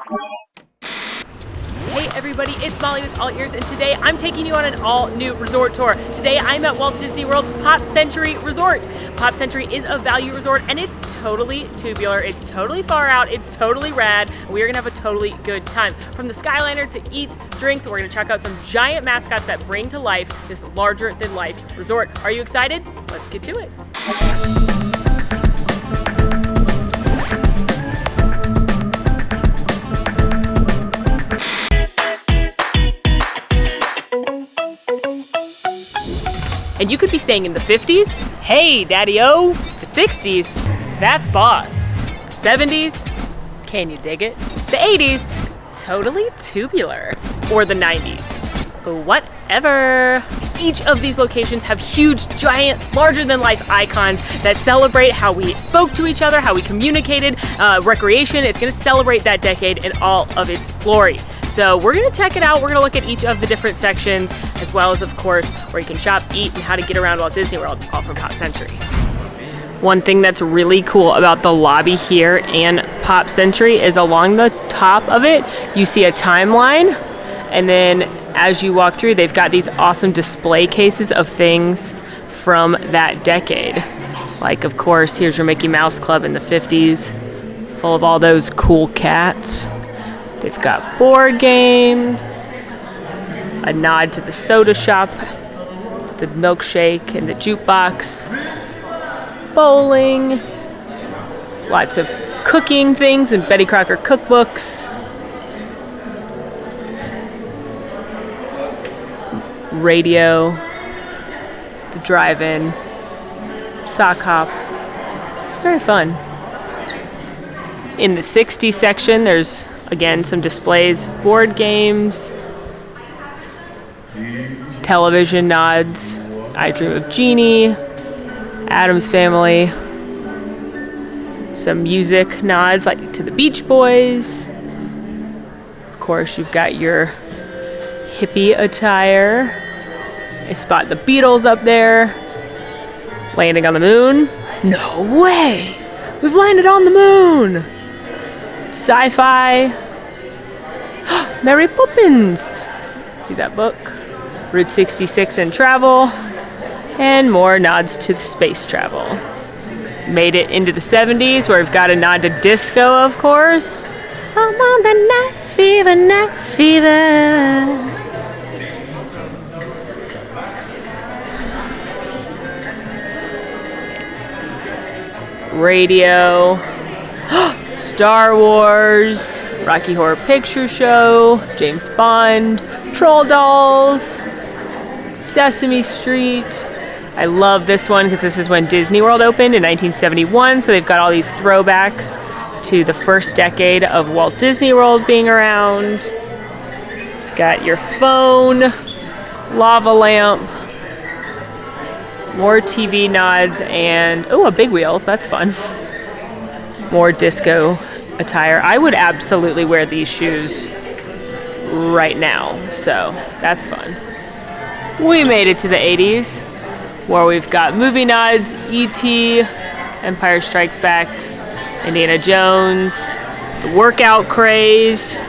Hey everybody, it's Molly with AllEars, and today I'm taking you on an all-new resort tour. Today I'm at Walt Disney World's Pop Century Resort. Pop Century is a value resort, and it's totally tubular, it's totally far out, it's totally rad, and we are gonna have a totally good time. From the Skyliner to eats, drinks, we're gonna check out some giant mascots that bring to life this larger-than-life resort. Are you excited? Let's get to it. And you could be staying in the 50s, hey daddy-o, the 60s, that's boss, the 70s, can you dig it, the 80s, totally tubular, or the 90s, whatever. Each of these locations have huge, giant, larger-than-life icons that celebrate how we spoke to each other, how we communicated, recreation. It's gonna celebrate that decade in all of its glory. So we're gonna check it out. We're gonna look at each of the different sections, as well as, of course, where you can shop, eat, and how to get around Walt Disney World, all from Pop Century. One thing that's really cool about the lobby here and Pop Century is along the top of it, you see a timeline, and then as you walk through, they've got these awesome display cases of things from that decade. Like, of course, here's your Mickey Mouse Club in the 50s, full of all those cool cats. They've got board games, a nod to the soda shop, the milkshake and the jukebox, bowling, lots of cooking things and Betty Crocker cookbooks, radio, the drive-in, sock hop. It's very fun. In the 60s section, there's again some displays, board games, television nods, I Dream of Jeannie, Addams Family, some music nods like to the Beach Boys. Of course, you've got your hippie attire. I spot the Beatles up there. Landing on the moon? No way! We've landed on the moon! Sci-fi. Mary Poppins! See that book? Route 66 and travel. And more nods to space travel. Made it into the 70s, where we've got a nod to disco, of course. I'm on the night fever, night fever. Radio, Star Wars, Rocky Horror Picture Show, James Bond, Troll Dolls, Sesame Street. I love this one because this is when Disney World opened in 1971, so they've got all these throwbacks to the first decade of Walt Disney World being around. Got your phone, lava lamp, more TV nods, and a Big Wheels, that's fun. More disco attire. I would absolutely wear these shoes right now, so that's fun. We made it to the 80s, where we've got movie nods, E.T., Empire Strikes Back, Indiana Jones, the workout craze,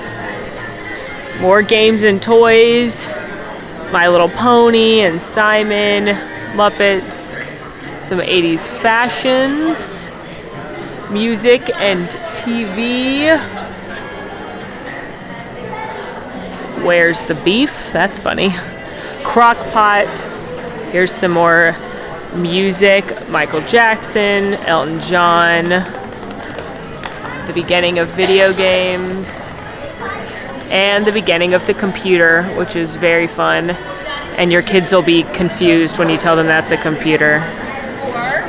more games and toys, My Little Pony and Simon, Muppets, some 80s fashions, music and TV. Where's the beef? That's funny. Crock pot. Here's some more music. Michael Jackson, Elton John, the beginning of video games, and the beginning of the computer, which is very fun. And your kids will be confused when you tell them that's a computer.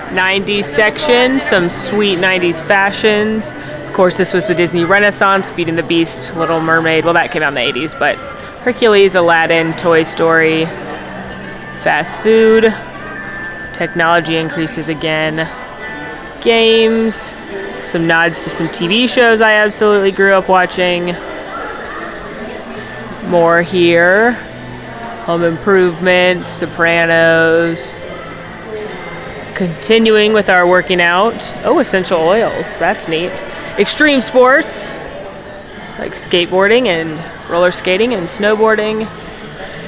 90s section, some sweet 90s fashions. Of course, this was the Disney Renaissance, Beauty and the Beast, Little Mermaid. Well, that came out in the 80s, but Hercules, Aladdin, Toy Story, fast food, technology increases again, games, some nods to some TV shows I absolutely grew up watching. More here. Home Improvement, Sopranos. Continuing with our working out. Oh, essential oils. That's neat. Extreme sports. like skateboarding and roller skating and snowboarding.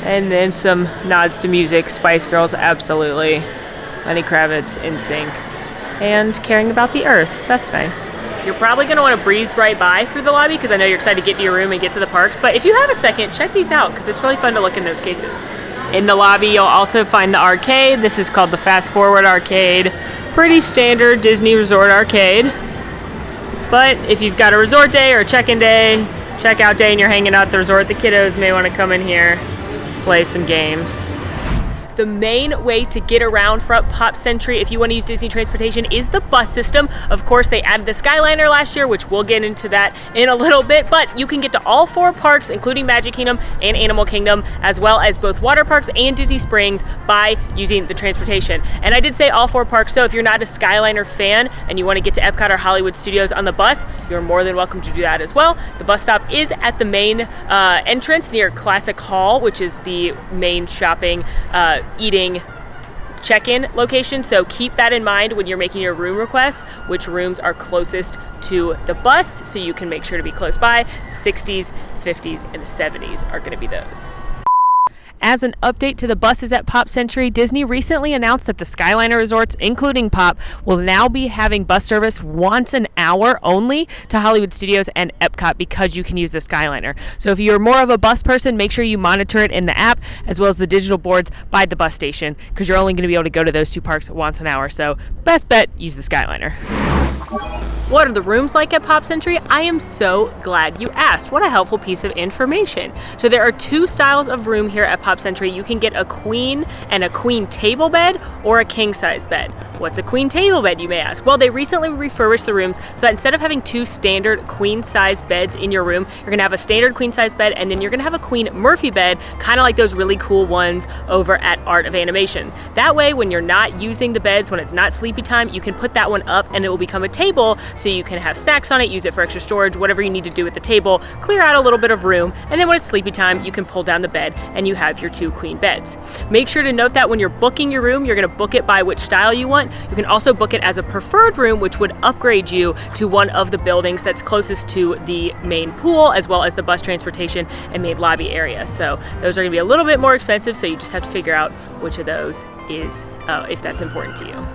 And then some nods to music. Spice Girls, absolutely. Lenny Kravitz, NSYNC. And caring about the earth. That's nice. You're probably going to want to breeze right by through the lobby because I know you're excited to get to your room and get to the parks. But if you have a second, check these out because it's really fun to look in those cases. In the lobby, you'll also find the arcade. This is called the Fast Forward Arcade. Pretty standard Disney Resort arcade. But if you've got a resort day or a check-in day, check-out day, and you're hanging out at the resort, the kiddos may want to come in here, play some games. The main way to get around from Pop Century if you want to use Disney transportation is the bus system. Of course, they added the Skyliner last year, which we'll get into that in a little bit, but you can get to all 4 parks, including Magic Kingdom and Animal Kingdom, as well as both water parks and Disney Springs by using the transportation. And I did say all 4 parks, so if you're not a Skyliner fan and you want to get to Epcot or Hollywood Studios on the bus, you're more than welcome to do that as well. The bus stop is at the main entrance near Classic Hall, which is the main shopping eating check-in location, so keep that in mind when you're making your room requests, which rooms are closest to the bus, so you can make sure to be close by. The 60s, 50s, and the 70s are going to be those. As an update to the buses at Pop Century, Disney recently announced that the Skyliner resorts, including Pop, will now be having bus service once an hour only to Hollywood Studios and Epcot because you can use the Skyliner. So if you're more of a bus person, make sure you monitor it in the app as well as the digital boards by the bus station because you're only going to be able to go to those 2 parks once an hour. So best bet, use the Skyliner. What are the rooms like at Pop Century? I am so glad you asked. What a helpful piece of information. So there are 2 styles of room here at Pop Century. You can get a queen and a queen table bed or a king size bed. What's a queen table bed, you may ask? Well, they recently refurbished the rooms so that instead of having 2 standard queen size beds in your room, you're gonna have a standard queen size bed and then you're gonna have a Queen Murphy bed, kind of like those really cool ones over at Art of Animation. That way, when you're not using the beds, when it's not sleepy time, you can put that one up and it will become a table so you can have snacks on it, use it for extra storage, whatever you need to do at the table, clear out a little bit of room, and then when it's sleepy time, you can pull down the bed and you have your 2 queen beds. Make sure to note that when you're booking your room, you're gonna book it by which style you want. You can also book it as a preferred room, which would upgrade you to one of the buildings that's closest to the main pool, as well as the bus transportation and main lobby area. So those are gonna be a little bit more expensive, so you just have to figure out which of those is, if that's important to you.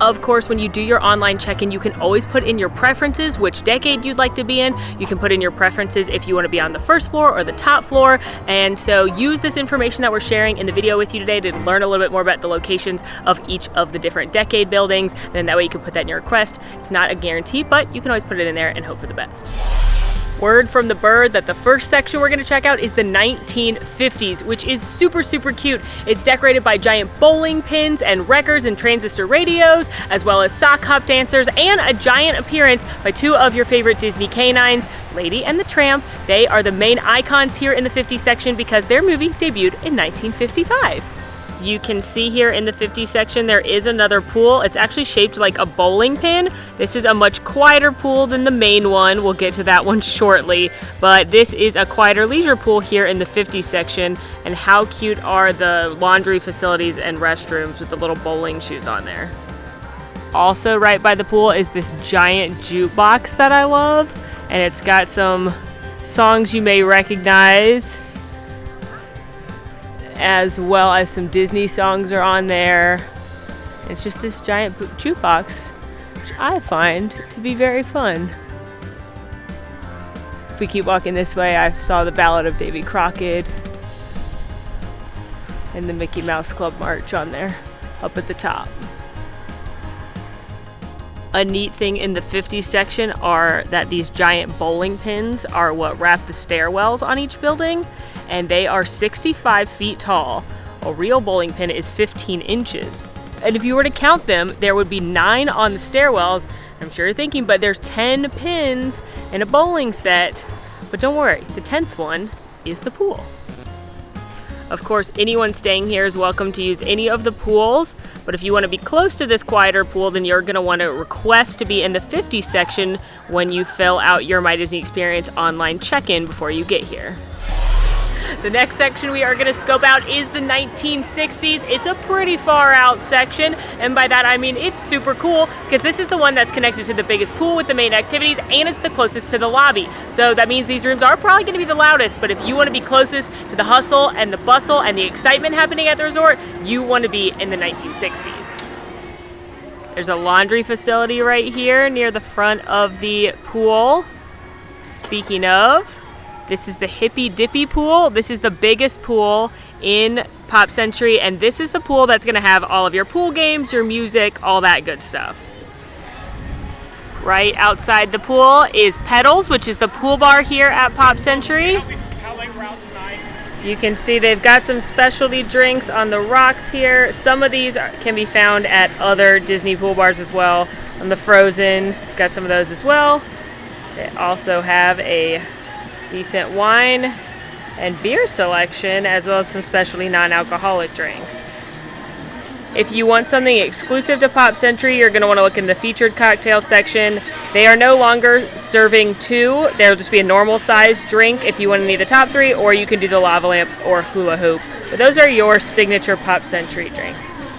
Of course, when you do your online check-in, you can always put in your preferences, which decade you'd like to be in. You can put in your preferences if you want to be on the first floor or the top floor. And so use this information that we're sharing in the video with you today to learn a little bit more about the locations of each of the different decade buildings. And then that way you can put that in your request. It's not a guarantee, but you can always put it in there and hope for the best. Word from the bird that the first section we're gonna check out is the 1950s, which is super, super cute. It's decorated by giant bowling pins and wreckers and transistor radios, as well as sock hop dancers, and a giant appearance by 2 of your favorite Disney canines, Lady and the Tramp. They are the main icons here in the 50s section because their movie debuted in 1955. You can see here in the 50 section there is another pool. It's actually shaped like a bowling pin. This is a much quieter pool than the main one. We'll get to that one shortly, but this is a quieter leisure pool here in the 50 section. And how cute are the laundry facilities and restrooms with the little bowling shoes on there. Also right by the pool is this giant jukebox that I love, and it's got some songs you may recognize, as well as some Disney songs are on there. It's just this giant jukebox, which I find to be very fun. If we keep walking this way, I saw the Ballad of Davy Crockett and the Mickey Mouse Club March on there, up at the top. A neat thing in the 50s section are that these giant bowling pins are what wrap the stairwells on each building, and they are 65 feet tall. A real bowling pin is 15 inches. And if you were to count them, there would be 9 on the stairwells. I'm sure you're thinking, but there's 10 pins in a bowling set. But don't worry, the 10th one is the pool. Of course, anyone staying here is welcome to use any of the pools, but if you want to be close to this quieter pool, then you're going to want to request to be in the 50s section when you fill out your My Disney Experience online check-in before you get here. The next section we are going to scope out is the 1960s. It's a pretty far out section, and by that I mean it's super cool because this is the one that's connected to the biggest pool with the main activities, and it's the closest to the lobby. So that means these rooms are probably going to be the loudest, but if you want to be closest to the hustle and the bustle and the excitement happening at the resort, you want to be in the 1960s. There's a laundry facility right here near the front of the pool. Speaking of, this is the Hippy Dippy pool. This is the biggest pool in Pop Century, and this is the pool that's gonna have all of your pool games, your music, all that good stuff. Right outside the pool is Pedals, which is the pool bar here at Pop Century. You can see they've got some specialty drinks on the rocks here. Some of these can be found at other Disney pool bars as well. On the Frozen, got some of those as well. They also have a decent wine and beer selection, as well as some specialty non-alcoholic drinks. If you want something exclusive to Pop Century, you're going to want to look in the featured cocktail section. They are no longer serving two. There'll just be a normal size drink if you want to need the top three, or you can do the lava lamp or hula hoop. But those are your signature Pop Century drinks.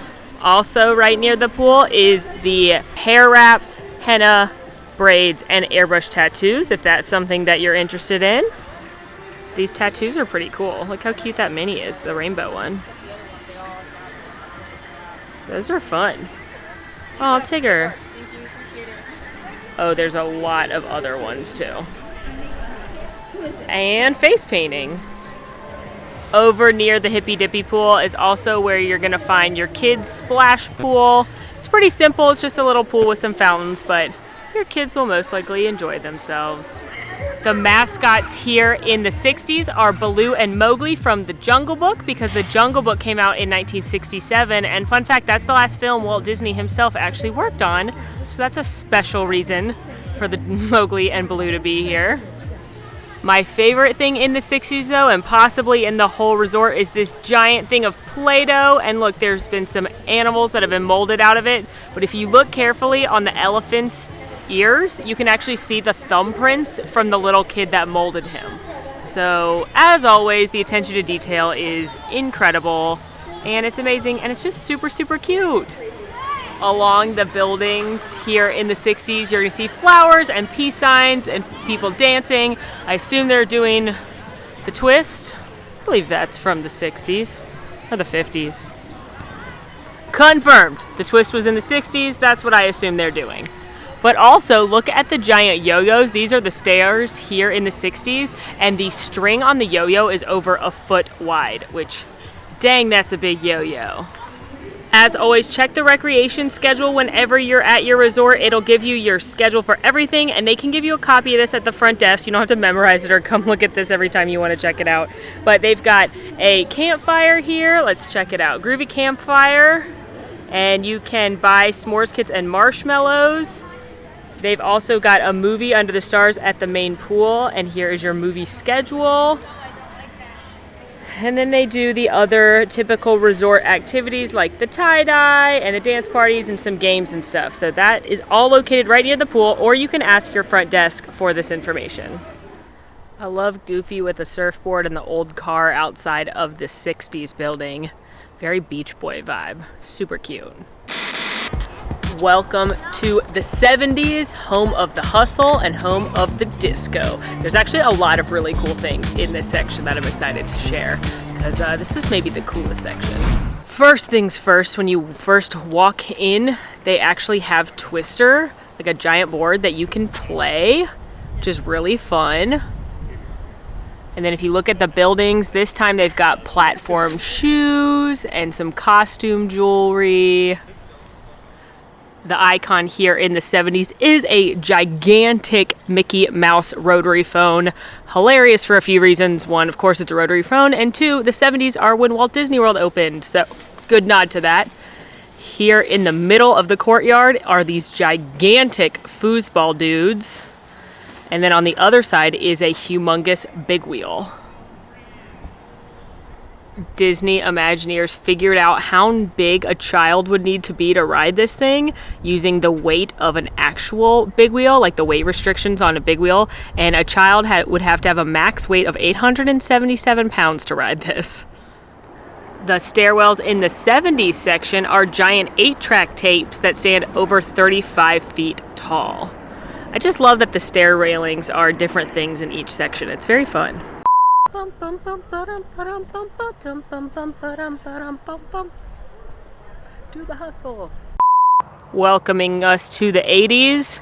Also right near the pool is the hair wraps, henna, braids, and airbrush tattoos, if that's something that you're interested in. These tattoos are pretty cool. Look how cute that mini is, the rainbow one. Those are fun. Oh, Tigger. Thank you, appreciate it. Oh, there's a lot of other ones too. And face painting. Over near the Hippy Dippy pool is also where you're gonna find your kids' splash pool. It's pretty simple, it's just a little pool with some fountains, but your kids will most likely enjoy themselves. The mascots here in the 60s are Baloo and Mowgli from The Jungle Book, because The Jungle Book came out in 1967, and fun fact, that's the last film Walt Disney himself actually worked on, so that's a special reason for the Mowgli and Baloo to be here. My favorite thing in the 60s though, and possibly in the whole resort, is this giant thing of Play-Doh, and look, there's been some animals that have been molded out of it, but if you look carefully on the elephant's ears, you can actually see the thumbprints from the little kid that molded him. So, as always, the attention to detail is incredible, and it's amazing, and it's just super, super cute. Along the buildings here in the 60s, you're gonna see flowers and peace signs and people dancing. I assume they're doing the twist. I believe that's from the 60s or the 50s. Confirmed, the twist was in the 60s. That's what I assume they're doing. But also, look at the giant yo-yos. These are the stairs here in the 60s, and the string on the yo-yo is over a foot wide, which, dang, that's a big yo-yo. As always, check the recreation schedule whenever you're at your resort. It'll give you your schedule for everything, and they can give you a copy of this at the front desk. You don't have to memorize it or come look at this every time you want to check it out. But they've got a campfire here. Let's check it out. Groovy campfire, and you can buy s'mores kits and marshmallows. They've also got a movie under the stars at the main pool, and here is your movie schedule. And then they do the other typical resort activities like the tie-dye and the dance parties and some games and stuff. So that is all located right near the pool, or you can ask your front desk for this information. I love Goofy with a surfboard and the old car outside of the 60s building. Very Beach Boy vibe. Super cute. Welcome to the 70s, home of the hustle and home of the disco. There's actually a lot of really cool things in this section that I'm excited to share, because this is maybe the coolest section. First things first, when you first walk in, they actually have Twister, like a giant board that you can play, which is really fun. And then if you look at the buildings, this time they've got platform shoes and some costume jewelry. The icon here in the 70s is a gigantic Mickey Mouse rotary phone. Hilarious for a few reasons. One, of course, it's a rotary phone. And two, the 70s are when Walt Disney World opened. So good nod to that. Here in the middle of the courtyard are these gigantic foosball dudes. And then on the other side is a humongous big wheel. Disney Imagineers figured out how big a child would need to be to ride this thing using the weight of an actual big wheel, like the weight restrictions on a big wheel, and a child would have to have a max weight of 877 pounds to ride this. The stairwells in the 70s section are giant 8-track tapes that stand over 35 feet tall. I just love that the stair railings are different things in each section. It's very fun. Do the hustle. Welcoming us to the 80s,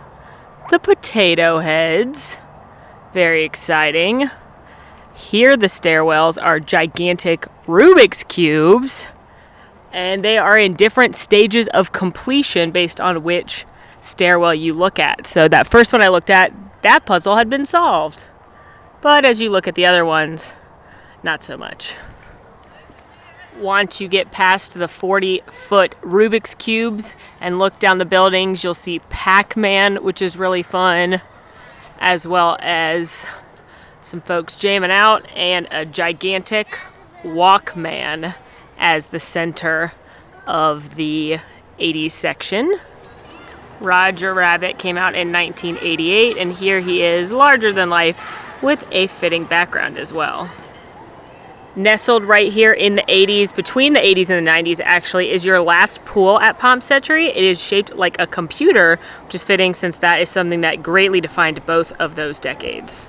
the potato heads. Very exciting. Here the stairwells are gigantic Rubik's Cubes, and they are in different stages of completion based on which stairwell you look at. So that first one I looked at, that puzzle had been solved. But as you look at the other ones, not so much. Once you get past the 40-foot Rubik's Cubes and look down the buildings, you'll see Pac-Man, which is really fun, as well as some folks jamming out, and a gigantic Walkman as the center of the 80s section. Roger Rabbit came out in 1988, and here he is, larger than life, with a fitting background as well. Nestled right here in the 80s, between the 80s and the 90s actually, is your last pool at Pomp Century. It is shaped like a computer, which is fitting since that is something that greatly defined both of those decades.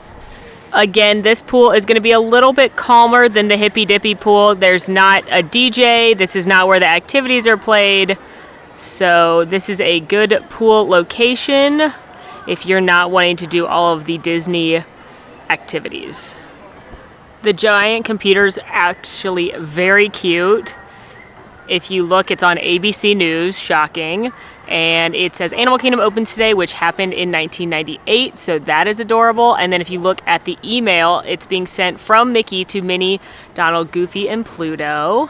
Again, this pool is going to be a little bit calmer than the Hippy Dippy pool. There's not a DJ. This is not where the activities are played. So this is a good pool location if you're not wanting to do all of the Disney activities. The giant computer's actually very cute. If you look, it's on ABC News, shocking. And it says Animal Kingdom opens today, which happened in 1998, so that is adorable. And then if you look at the email, it's being sent from Mickey to Minnie, Donald, Goofy, and Pluto.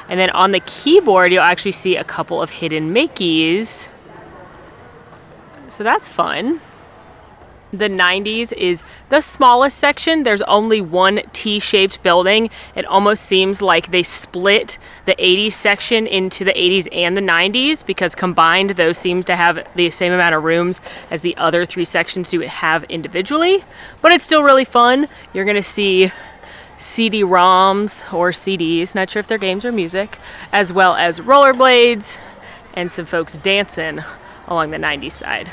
And then on the keyboard, you'll actually see a couple of hidden Mickeys. So that's fun. The 90s is the smallest section. There's only one T-shaped building. It almost seems like they split the 80s section into the 80s and the 90s because combined those seem to have the same amount of rooms as the other three sections do have individually. But it's still really fun. You're going to see CD-ROMs or CDs, not sure if they're games or music, as well as rollerblades and some folks dancing along the 90s side.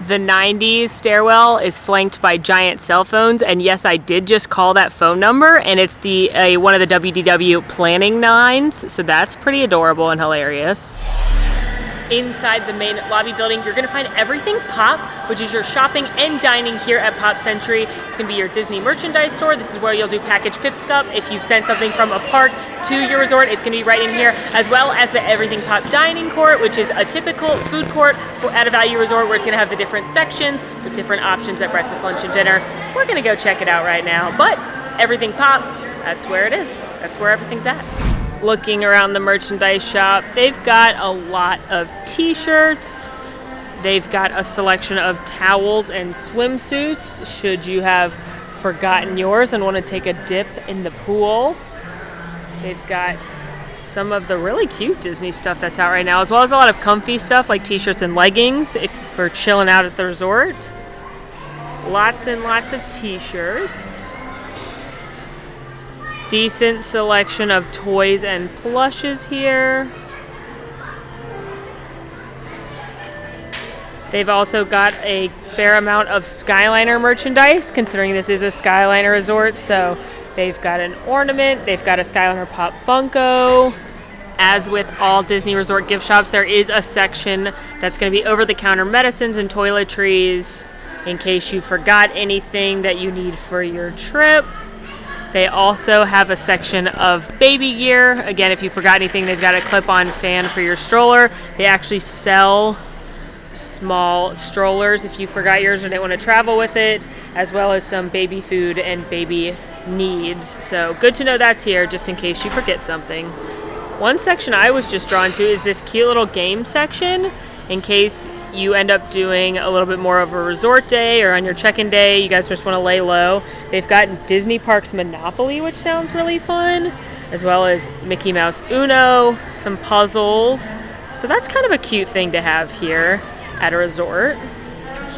The 90s stairwell is flanked by giant cell phones, and yes, I did just call that phone number, and it's the one of the WDW planning 9s, so that's pretty adorable and hilarious. Inside the main lobby building, you're gonna find everything Pop, which is your shopping and dining here at Pop Century. It's gonna be your Disney merchandise store. This is where you'll do package pickup. If you've sent something from a park to your resort, it's gonna be right in here, as well as the Everything Pop dining court, which is a typical food court at a value resort where it's gonna have the different sections with different options at breakfast, lunch, and dinner. We're gonna go check it out right now, but Everything Pop, that's where it is. That's where everything's at. Looking around the merchandise shop, they've got a lot of t-shirts. They've got a selection of towels and swimsuits should you have forgotten yours and want to take a dip in the pool. They've got some of the really cute Disney stuff that's out right now, as well as a lot of comfy stuff like t-shirts and leggings if for chilling out at the resort. Lots and lots of t-shirts. Decent selection of toys and plushes here. They've also got a fair amount of Skyliner merchandise, considering this is a Skyliner resort. So they've got an ornament, they've got a Skyliner Pop Funko. As with all Disney Resort gift shops, there is a section that's going to be over-the-counter medicines and toiletries in case you forgot anything that you need for your trip. They also have a section of baby gear. Again, if you forgot anything, they've got a clip-on fan for your stroller. They actually sell small strollers if you forgot yours or didn't want to travel with it, as well as some baby food and baby needs. So good to know that's here just in case you forget something. One section I was just drawn to is this cute little game section in case you end up doing a little bit more of a resort day or on your check-in day, you guys just want to lay low. They've got Disney Parks Monopoly, which sounds really fun. as well as Mickey Mouse Uno, some puzzles. So that's kind of a cute thing to have here at a resort.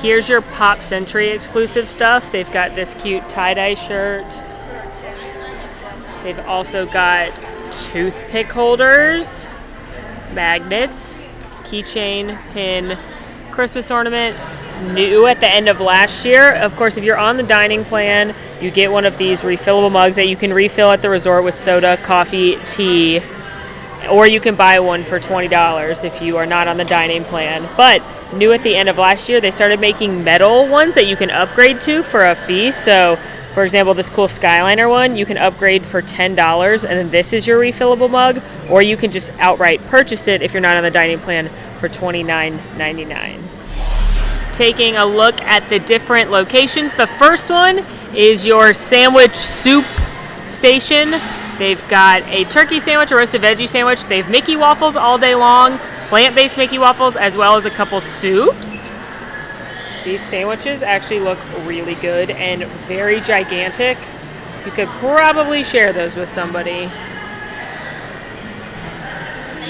Here's your Pop Century exclusive stuff. They've got this cute tie-dye shirt. They've also got toothpick holders, magnets, keychain, pin, Christmas ornament. New at the end of last year. Of course, if you're on the dining plan, you get one of these refillable mugs that you can refill at the resort with soda, coffee, tea, or you can buy one for $20 if you are not on the dining plan. But new at the end of last year, they started making metal ones that you can upgrade to for a fee. So, for example, this cool Skyliner one, you can upgrade for $10, and then this is your refillable mug, or you can just outright purchase it if you're not on the dining plan for $29.99. Taking a look at the different locations. The first one is your sandwich soup station. They've got a turkey sandwich, a roasted veggie sandwich. They have Mickey waffles all day long, plant-based Mickey waffles, as well as a couple soups. These sandwiches actually look really good and very gigantic. You could probably share those with somebody.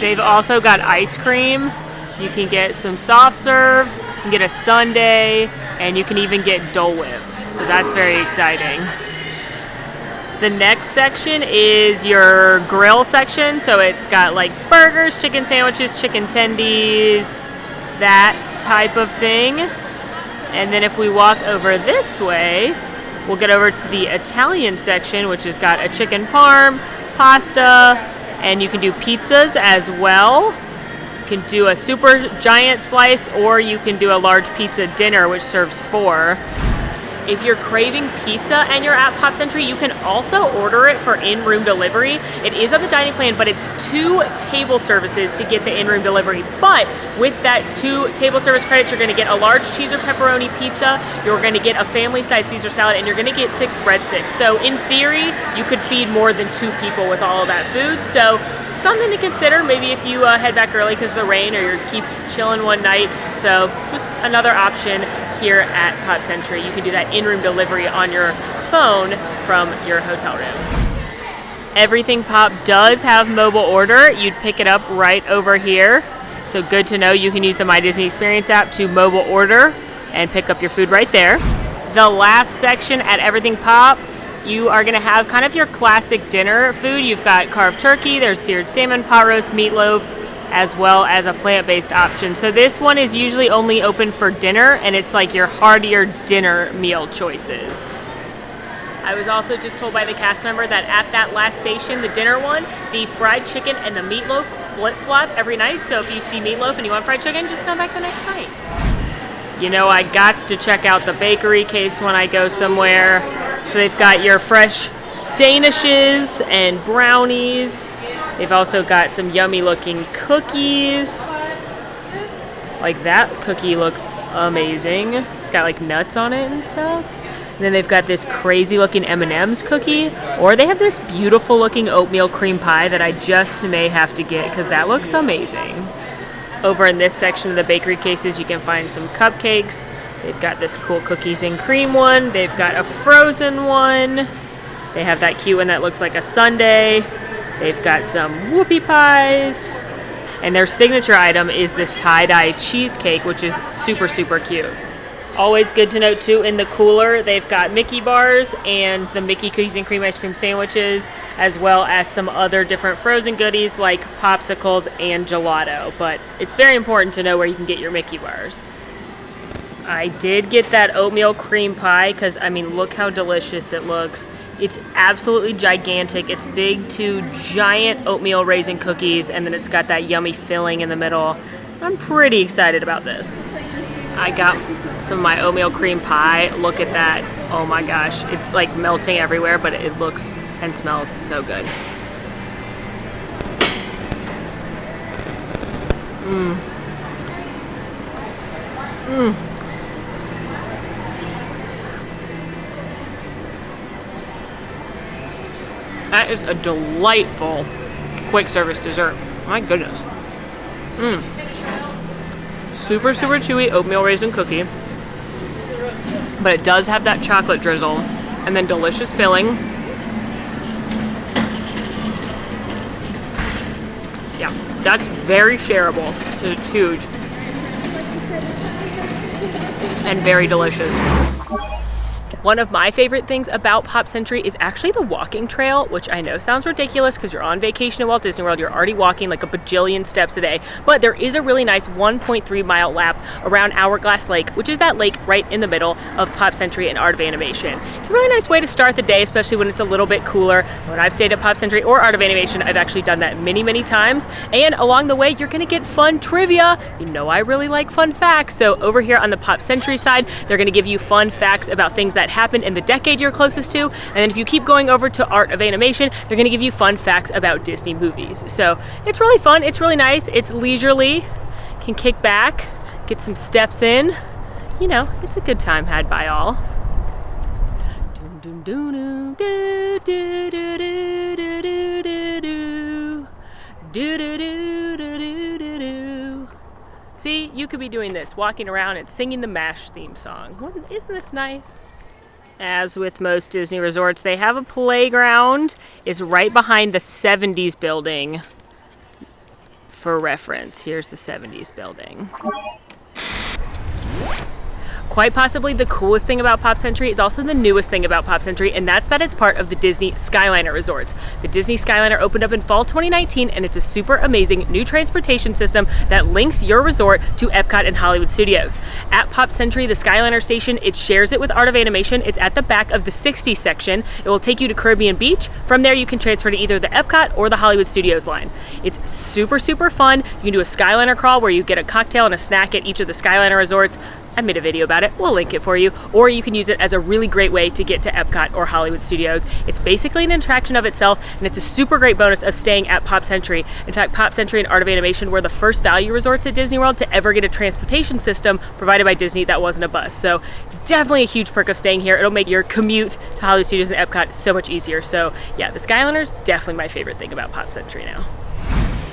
They've also got ice cream. You can get some soft serve, you can get a sundae, and you can even get Dole Whip. So that's very exciting. The next section is your grill section. So it's got like burgers, chicken sandwiches, chicken tendies, that type of thing. And then if we walk over this way, we'll get over to the Italian section, which has got a chicken parm, pasta, and you can do pizzas as well. You can do a super giant slice, or you can do a large pizza dinner, which serves 4. If you're craving pizza and you're at Pop Century, you can also order it for in-room delivery. It is on the dining plan, but it's 2 table services to get the in-room delivery. But with that 2 table service credits, you're gonna get a large cheese or pepperoni pizza, you're gonna get a family-sized Caesar salad, and you're gonna get 6 breadsticks. So in theory, you could feed more than 2 people with all of that food. So something to consider, maybe if you head back early because of the rain, or you keep chilling one night. So just another option here at Pop Century. You can do that in-room delivery on your phone from your hotel room. Everything Pop does have mobile order. You'd pick it up right over here. So good to know you can use the My Disney Experience app to mobile order and pick up your food right there. The last section at Everything Pop, you are gonna have kind of your classic dinner food. You've got carved turkey, there's seared salmon, pot roast, meatloaf, as well as a plant-based option. So this one is usually only open for dinner, and it's like your heartier dinner meal choices. I was also just told by the cast member that at that last station, the dinner one, the fried chicken and the meatloaf flip-flop every night. So if you see meatloaf and you want fried chicken, just come back the next night. You know, I gots to check out the bakery case when I go somewhere. So they've got your fresh danishes and brownies. They've also got some yummy looking cookies. Like that cookie looks amazing. It's got like nuts on it and stuff. And then they've got this crazy looking M&M's cookie, or they have this beautiful looking oatmeal cream pie that I just may have to get because that looks amazing. Over in this section of the bakery cases, you can find some cupcakes. They've got this cool cookies and cream one. They've got a frozen one. They have that cute one that looks like a sundae. They've got some whoopie pies. And their signature item is this tie-dye cheesecake, which is super, super cute. Always good to note too, in the cooler, they've got Mickey bars and the Mickey cookies and cream ice cream sandwiches, as well as some other different frozen goodies like popsicles and gelato. But it's very important to know where you can get your Mickey bars. I did get that oatmeal cream pie because, I mean, look how delicious it looks. It's absolutely gigantic. It's big, 2 giant oatmeal raisin cookies, and then it's got that yummy filling in the middle. I'm pretty excited about this. I got some of my oatmeal cream pie. Look at that. Oh my gosh. It's like melting everywhere, but it looks and smells so good. That is a delightful quick service dessert. My goodness. Super, super chewy oatmeal raisin cookie. But it does have that chocolate drizzle and then delicious filling. That's very shareable. It's huge. And very delicious. One of my favorite things about Pop Century is actually the walking trail, which I know sounds ridiculous because you're on vacation at Walt Disney World, you're already walking like a bajillion steps a day, but there is a really nice 1.3 mile lap around Hourglass Lake, which is that lake right in the middle of Pop Century and Art of Animation. It's a really nice way to start the day, especially when it's a little bit cooler. When I've stayed at Pop Century or Art of Animation, I've actually done that many, many times. And along the way, you're gonna get fun trivia. You know I really like fun facts. So over here on the Pop Century side, they're gonna give you fun facts about things that happened in the decade you're closest to. And then if you keep going over to Art of Animation, they're gonna give you fun facts about Disney movies. So it's really fun, it's really nice, it's leisurely, can kick back, get some steps in. You know, it's a good time had by all. See, you could be doing this, walking around and singing the MASH theme song. Isn't this nice? As with most Disney resorts, they have a playground. It's right behind the 70s building. For reference, here's the 70s building. Quite possibly the coolest thing about Pop Century is also the newest thing about Pop Century, and that's that it's part of the Disney Skyliner resorts. The Disney Skyliner opened up in fall 2019, and it's a super amazing new transportation system that links your resort to Epcot and Hollywood Studios. At Pop Century, the Skyliner station, it shares it with Art of Animation. It's at the back of the 60s section. It will take you to Caribbean Beach. From there, you can transfer to either the Epcot or the Hollywood Studios line. It's super, super fun. You can do a Skyliner crawl where you get a cocktail and a snack at each of the Skyliner resorts. I made a video about it, we'll link it for you, or you can use it as a really great way to get to Epcot or Hollywood Studios. It's basically an attraction of itself, and it's a super great bonus of staying at Pop Century. In fact, Pop Century and Art of Animation were the first value resorts at Disney World to ever get a transportation system provided by Disney that wasn't a bus. So definitely a huge perk of staying here. It'll make your commute to Hollywood Studios and Epcot so much easier. So yeah, the Skyliner is definitely my favorite thing about Pop Century now.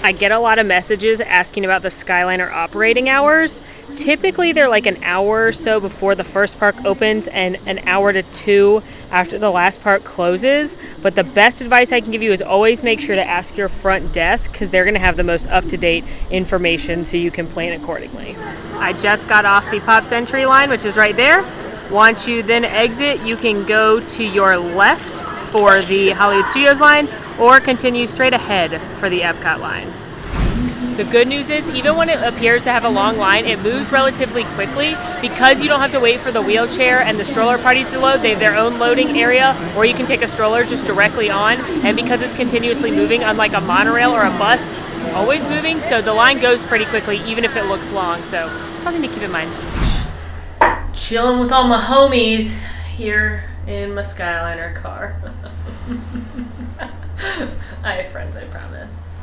I get a lot of messages asking about the Skyliner operating hours. Typically they're like an hour or so before the first park opens and an hour to 2 after the last park closes. But the best advice I can give you is always make sure to ask your front desk because they're gonna have the most up-to-date information so you can plan accordingly. I just got off the Pop Century line, which is right there. Once you then exit, you can go to your left for the Hollywood Studios line or continue straight ahead for the Epcot line. The good news is, even when it appears to have a long line, it moves relatively quickly because you don't have to wait for the wheelchair and the stroller parties to load. They have their own loading area, or you can take a stroller just directly on. And because it's continuously moving, unlike a monorail or a bus, it's always moving, so the line goes pretty quickly, even if it looks long. So something to keep in mind. Chilling with all my homies here in my Skyliner car. I have friends, I promise.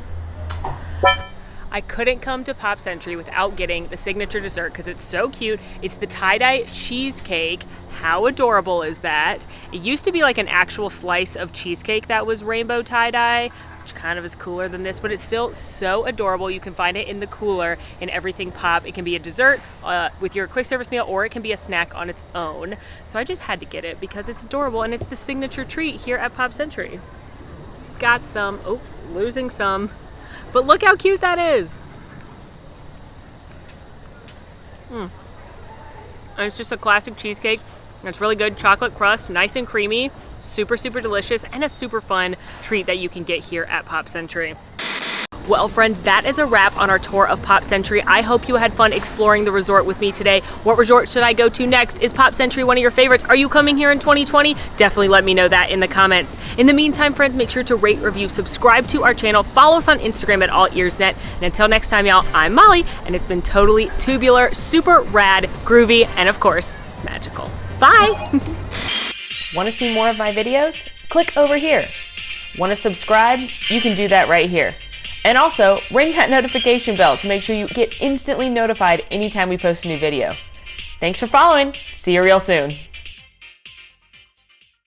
I couldn't come to Pop Century without getting the signature dessert because it's so cute. It's the tie-dye cheesecake. How adorable is that? It used to be like an actual slice of cheesecake that was rainbow tie-dye, which kind of is cooler than this, but it's still so adorable. You can find it in the cooler in Everything Pop. It can be a dessert with your quick service meal, or it can be a snack on its own. So I just had to get it because it's adorable and it's the signature treat here at Pop Century. Got some, oh, losing some. But look how cute that is. And it's just a classic cheesecake. It's really good chocolate crust, nice and creamy, super, super delicious, and a super fun treat that you can get here at Pop Century. Well, friends, that is a wrap on our tour of Pop Century. I hope you had fun exploring the resort with me today. What resort should I go to next? Is Pop Century one of your favorites? Are you coming here in 2020? Definitely let me know that in the comments. In the meantime, friends, make sure to rate, review, subscribe to our channel, follow us on Instagram at AllEars.net. And until next time, y'all, I'm Molly, and it's been totally tubular, super rad, groovy, and of course, magical. Bye! Want to see more of my videos? Click over here. Want to subscribe? You can do that right here. And also, ring that notification bell to make sure you get instantly notified anytime we post a new video. Thanks for following. See you real soon.